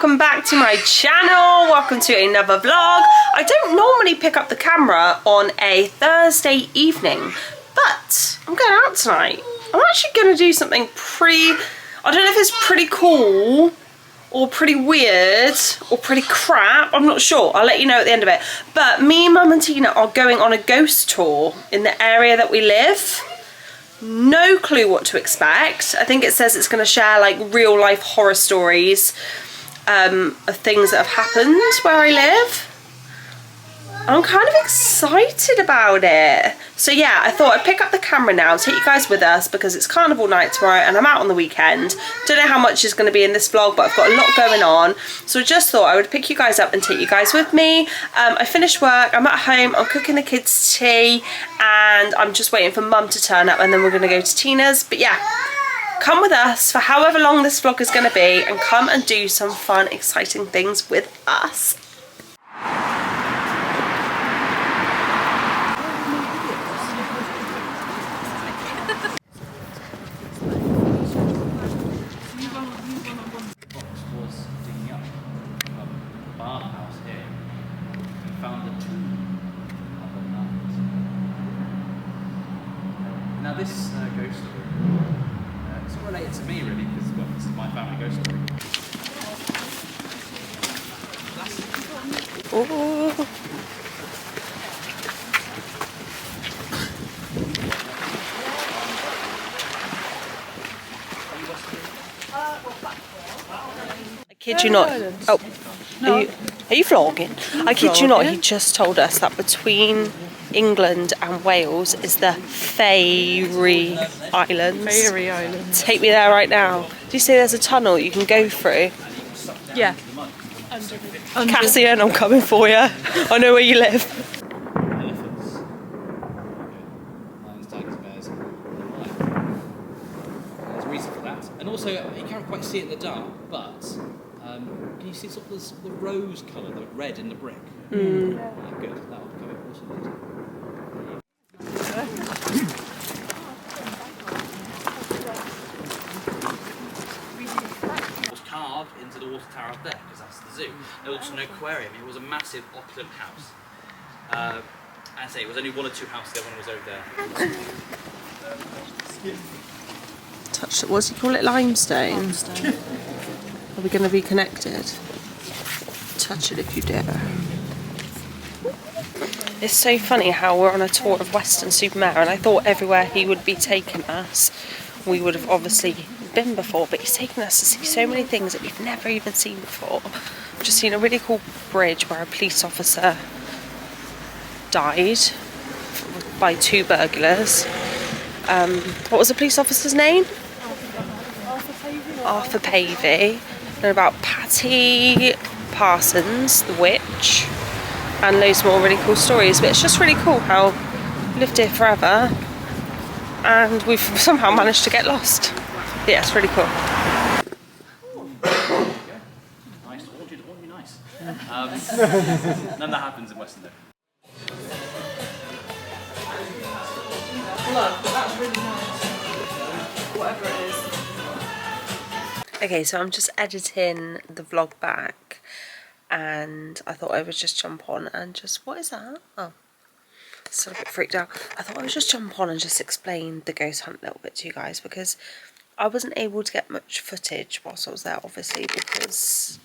welcome back to my channel. Welcome to another vlog. I don't normally pick up the camera on a Thursday evening, but I'm going out tonight. I'm actually going to do something I don't know if it's pretty cool or pretty weird or pretty crap. I'm not sure. I'll let you know at the end of it. But me, Mum and Tina are going on a ghost tour in the area that we live. No clue what to expect. I think it says it's going to share like real life horror stories of things that have happened where I live. I'm kind of excited about it. So yeah, I thought I'd pick up the camera now, take you guys with us because it's Carnival night tomorrow and I'm out on the weekend. Don't know how much is going to be in this vlog, but I've got a lot going on. So I just thought I would pick you guys up and take you guys with me. I finished work, I'm at home, I'm cooking the kids tea and I'm just waiting for Mum to turn up and then we're going to go to Tina's. But yeah, come with us for however long this vlog is going to be and come and do some fun, exciting things with us. Now this ghost story, it's not related to me really, because well, this is my family ghost story. Oh. I kid you not. Oh, no. Are you vlogging? I kid you not, he just told us that between England and Wales is the Fairy Islands. Fairy Islands. Take me there right now. Do you say there's a tunnel you can go through? Yeah. Cassian, I'm coming for you. I know where you live. Elephants, lions, tigers, bears, and lions. There's a reason for that. And also, you can't quite see it in the dark, but can you see sort of the rose colour, the red in the brick? Mm. Yeah, good. That will become important later. Carved into the water tower up there because that's the zoo. There was also an aquarium. It was a massive opulent house. And I say it was only one or two houses. The other one was over there. Touch it. What does he call it? Limestone. Limestone. Are we going to be connected? Touch it if you dare. It's so funny how we're on a tour of Weston Mare and I thought everywhere he would be taking us we would have obviously been before, but he's taken us to see so many things that we've never even seen before. I've just seen a really cool bridge where a police officer died by two burglars. What was the police officer's name? Arthur Pavey. And about Patty Parsons, the witch, and loads more really cool stories. But it's just really cool how we lived here forever and we've somehow managed to get lost. Yeah, it's really cool. Nice, haunted, nice. None that happens in Weston though. Look, that's really nice. Whatever it is. Okay, so I'm just editing the vlog back and I thought I would just jump on and just, what is that? Oh, still a bit freaked out. I thought I would just jump on and just explain the ghost hunt a little bit to you guys because I wasn't able to get much footage whilst I was there, obviously, because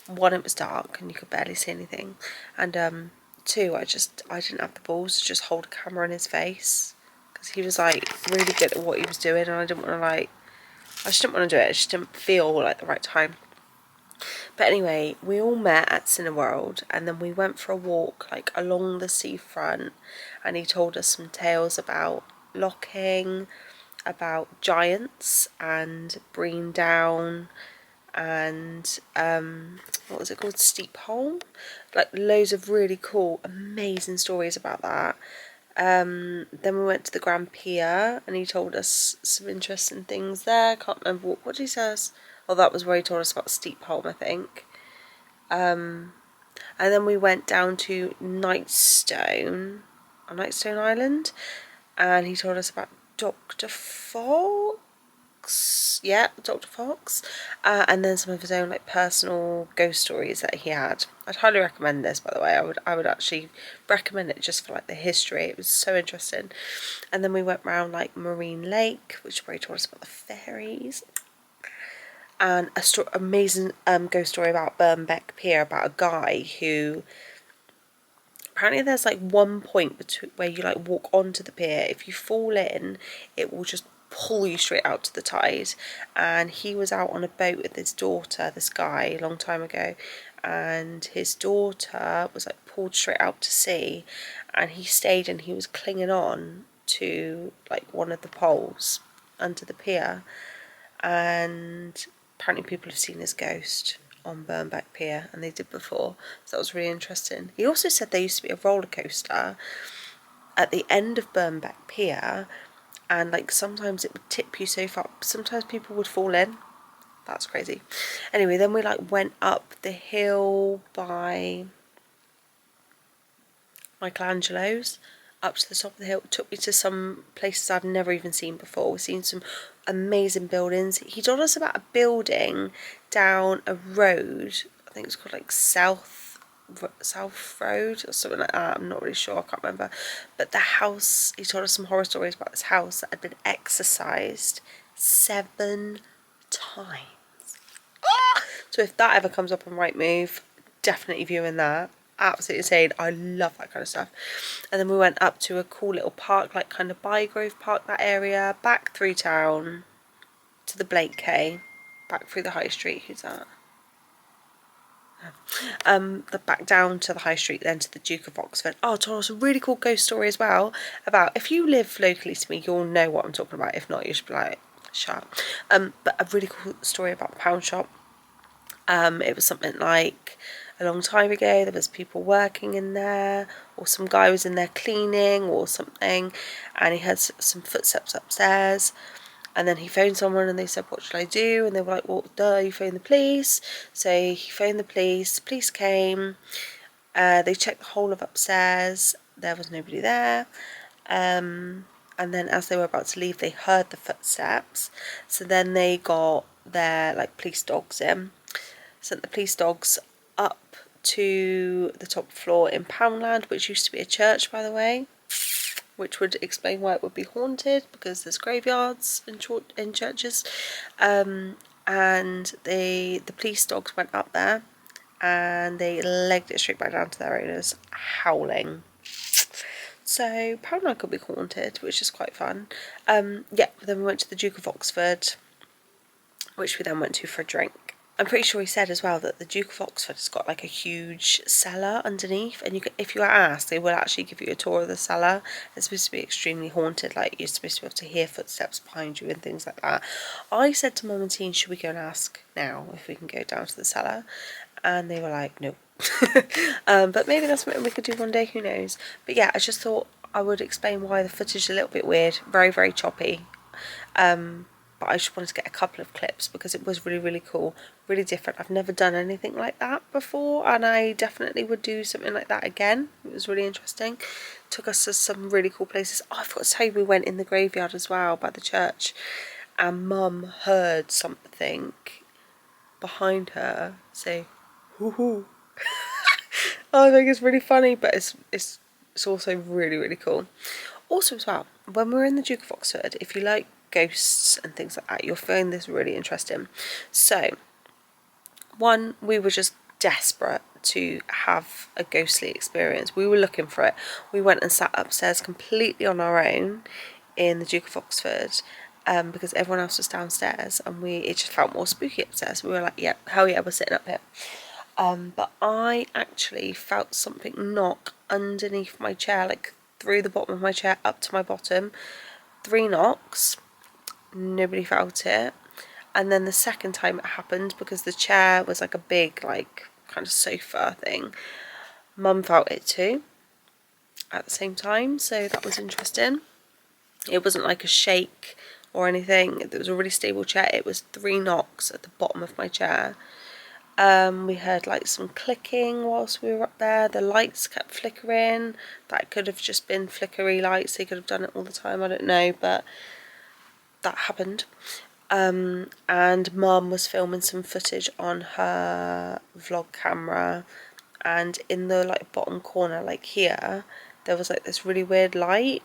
one, it was dark and you could barely see anything, and two, I didn't have the balls to just hold a camera in his face because he was like really good at what he was doing and I just didn't want to do it. It just didn't feel like the right time. But anyway, we all met at Cineworld and then we went for a walk like along the seafront and he told us some tales about locking, about giants and Breen Down and what was it called, Steep Hole, like loads of really cool amazing stories about that. Then we went to the Grand Pier and he told us some interesting things there. Can't remember what did he say. Oh, that was where he told us about Steep Hole, I think. And then we went down to Nightstone Island and he told us about Dr. Fall. Fox, yeah, Dr. Fox, and then some of his own like personal ghost stories that he had. I'd highly recommend this, by the way. I would actually recommend it just for like the history. It was so interesting. And then we went round like Marine Lake, which is where he told us about the fairies, and amazing ghost story about Burnbeck Pier, about a guy who, apparently there's like one point between where you like walk onto the pier. If you fall in, it will just pull you straight out to the tide. And he was out on a boat with his daughter, this guy, a long time ago, and his daughter was like pulled straight out to sea, and he stayed and he was clinging on to like one of the poles under the pier, and apparently people have seen his ghost on Burnback Pier, and they did before, so that was really interesting. He also said there used to be a roller coaster at the end of Burnback Pier, and like sometimes it would tip you so far, sometimes people would fall in. That's crazy. Anyway, then we like went up the hill by Michelangelo's, up to the top of the hill. It took me to some places I've never even seen before. We've seen some amazing buildings. He told us about a building down a road, I think it's called like South Road or something like that. I'm not really sure, I can't remember. But the house, he told us some horror stories about this house that had been exorcised 7 times. So if that ever comes up on Rightmove, definitely viewing that. Absolutely insane. I love that kind of stuff. And then we went up to a cool little park, like kind of Bygrove Park, that area, back through town to the Blake Quay, back through the high street. Who's that? The back down to the high street, then to the Duke of Oxford. Oh, told us a really cool ghost story as well about, if you live locally to me, you'll know what I'm talking about. If not, you should be like, shut up. But a really cool story about the pound shop. It was something like a long time ago, there was people working in there, or some guy was in there cleaning or something, and he heard some footsteps upstairs, and then he phoned someone and they said, what should I do? And they were like, well, duh, you phone the police. So he phoned the police came, they checked the whole of upstairs, there was nobody there, and then as they were about to leave, they heard the footsteps, so then they got their like police dogs in, sent the police dogs up to the top floor in Poundland, which used to be a church, by the way, which would explain why it would be haunted, because there's graveyards in churches. And the police dogs went up there and they legged it straight back down to their owners, howling. So Poundland could be haunted, which is quite fun. Yeah, then we went to the Duke of Oxford, which we then went to for a drink. I'm pretty sure he said as well that the Duke of Oxford has got like a huge cellar underneath, and if you are asked, they will actually give you a tour of the cellar. It's supposed to be extremely haunted, like you're supposed to be able to hear footsteps behind you and things like that. I said to Mum and Teen, should we go and ask now if we can go down to the cellar? And they were like, no. But maybe that's something we could do one day, who knows. But yeah, I just thought I would explain why the footage is a little bit weird, very, very choppy. But I just wanted to get a couple of clips because it was really, really cool, really different. I've never done anything like that before, and I definitely would do something like that again. It was really interesting. Took us to some really cool places. Oh, I forgot to tell you, we went in the graveyard as well by the church, and Mum heard something behind her say, hoo hoo. Oh, I think it's really funny, but it's also really, really cool. Also as well, when we were in the Duke of Oxford, if you like ghosts and things like that, you'll find this really interesting. So, one, we were just desperate to have a ghostly experience. We were looking for it. We went and sat upstairs completely on our own in the Duke of Oxford, because everyone else was downstairs, and it just felt more spooky upstairs. We were like, yeah, hell yeah, we're sitting up here. But I actually felt something knock underneath my chair, like through the bottom of my chair up to my bottom. 3 knocks. Nobody felt it. And then the second time it happened, because the chair was like a big, like, kind of sofa thing, Mum felt it too at the same time, so that was interesting. It wasn't like a shake or anything. It was a really stable chair. It was 3 knocks at the bottom of my chair. We heard like some clicking whilst we were up there. The lights kept flickering. That could have just been flickery lights. They could have done it all the time, I don't know, but that happened. and Mum was filming some footage on her vlog camera, and in the like bottom corner, like here, there was like this really weird light,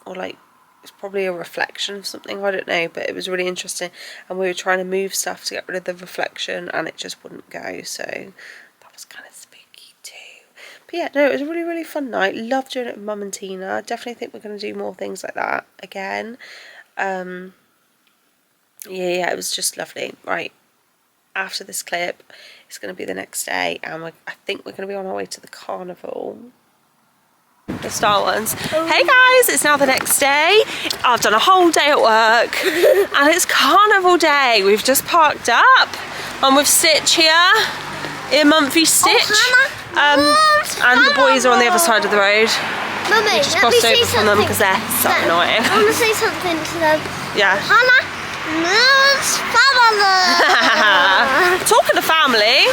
or like it's probably a reflection of something, I don't know, but it was really interesting, and we were trying to move stuff to get rid of the reflection and it just wouldn't go, so that was kind of spooky too. But yeah, no, it was a really, really fun night. Loved doing it with Mum and Tina. Definitely think we're going to do more things like that again. Yeah, it was just lovely. Right, after this clip, it's going to be the next day, and I think we're going to be on our way to the carnival. The Star ones. Hey guys, it's now the next day. I've done a whole day at work, and it's carnival day. We've just parked up. I'm with Stitch here, in Mumphy Stitch. And the boys are on the other side of the road. Mummy, We just crossed over from them because they're so annoying. I want to say something to them. Yeah. Hannah, Talking to family,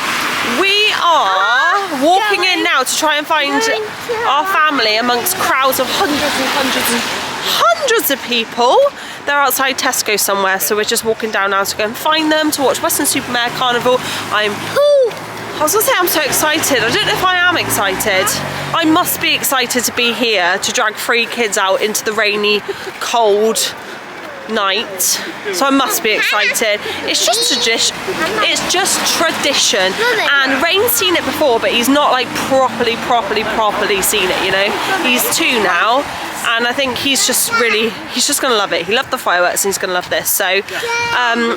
we are walking in now to try and find our family amongst crowds of hundreds of people. They're outside Tesco somewhere, so we're just walking down now to go and find them to watch Weston Mare Carnival. I was gonna say I'm so excited. I don't know if I am excited. I must be excited to be here to drag 3 kids out into the rainy, cold night, so I must be excited. It's just tradition. It's just tradition. And Rain's seen it before, but he's not like properly seen it. You know, he's 2 now, and I think he's just gonna love it. He loved the fireworks, and he's gonna love this. So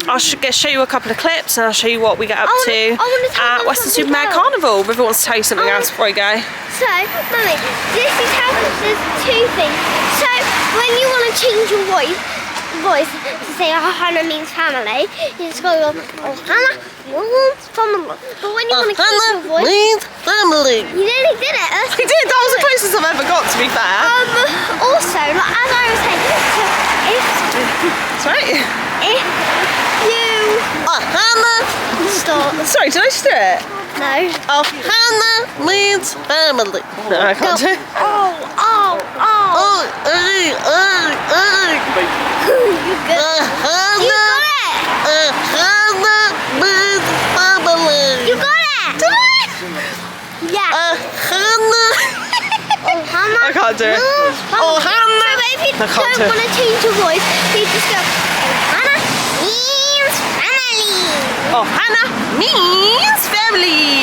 I'll show you a couple of clips, and I'll show you what we get up to at Weston Mare Carnival. River wants to tell you something else before I go. So, Mummy, this is how there's 2 things. So, when you want to change your voice to say Hannah means family, you just go Hannah means family. But when you want to change your voice, means family. you nearly did it. I did. That was the closest I've ever got, to be fair. Also, like, as I was saying, so That's right. if you Hannah. stop. Sorry, did I just do it? No. Oh, Hannah means family. No, I can't do it. You good. You got it. Hannah means family. You got it. Did I? Yeah. Hannah. Hannah. I can't do it. Oh, Hannah. So if you I can't do don't it. want to change your voice, you just go Hannah means family. Oh, Hannah means family.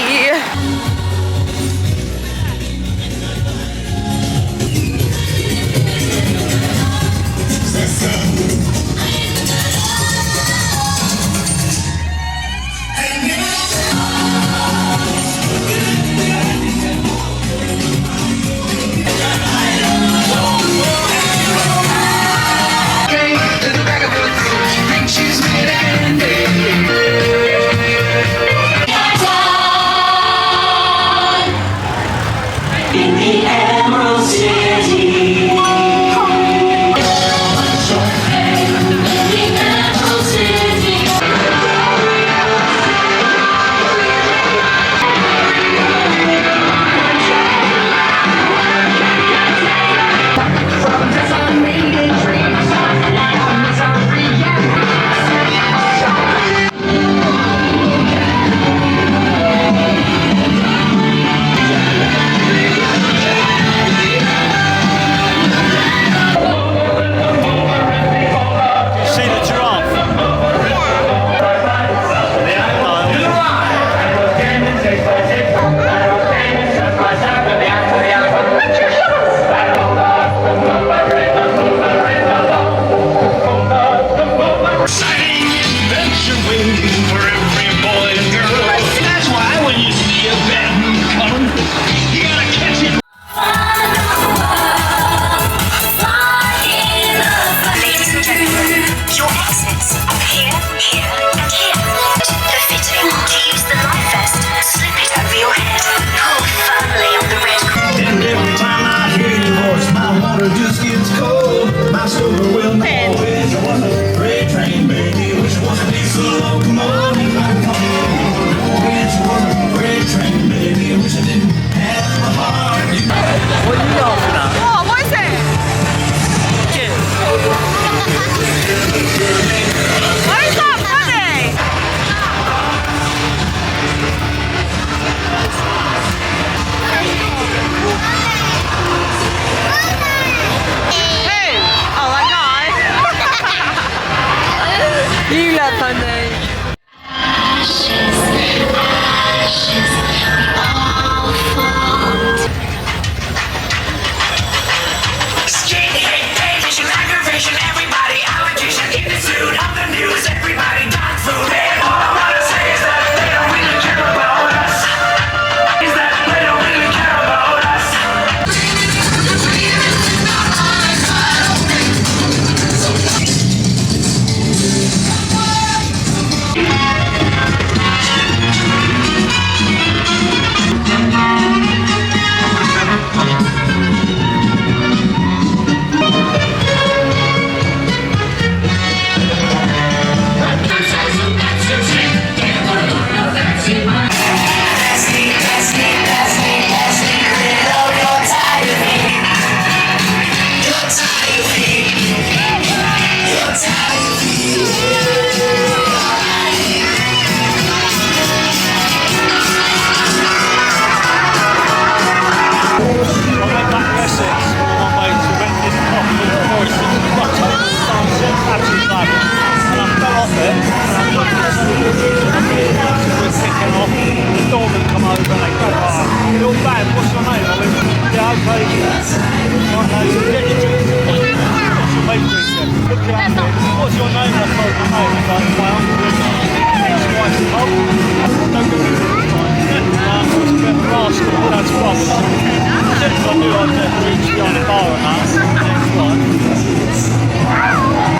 You look funny. Everybody allergies and in the suit of the news. Everybody dog food. And all I wanna say is that they don't really care about us. Is that they don't really care about us. What's your name? I told you, mate. It's like my uncle, his wife's Tom. Don't go into it this time. I was a bit of a rascal, that's what. Since I knew I'd never reach behind the bar and that, next one.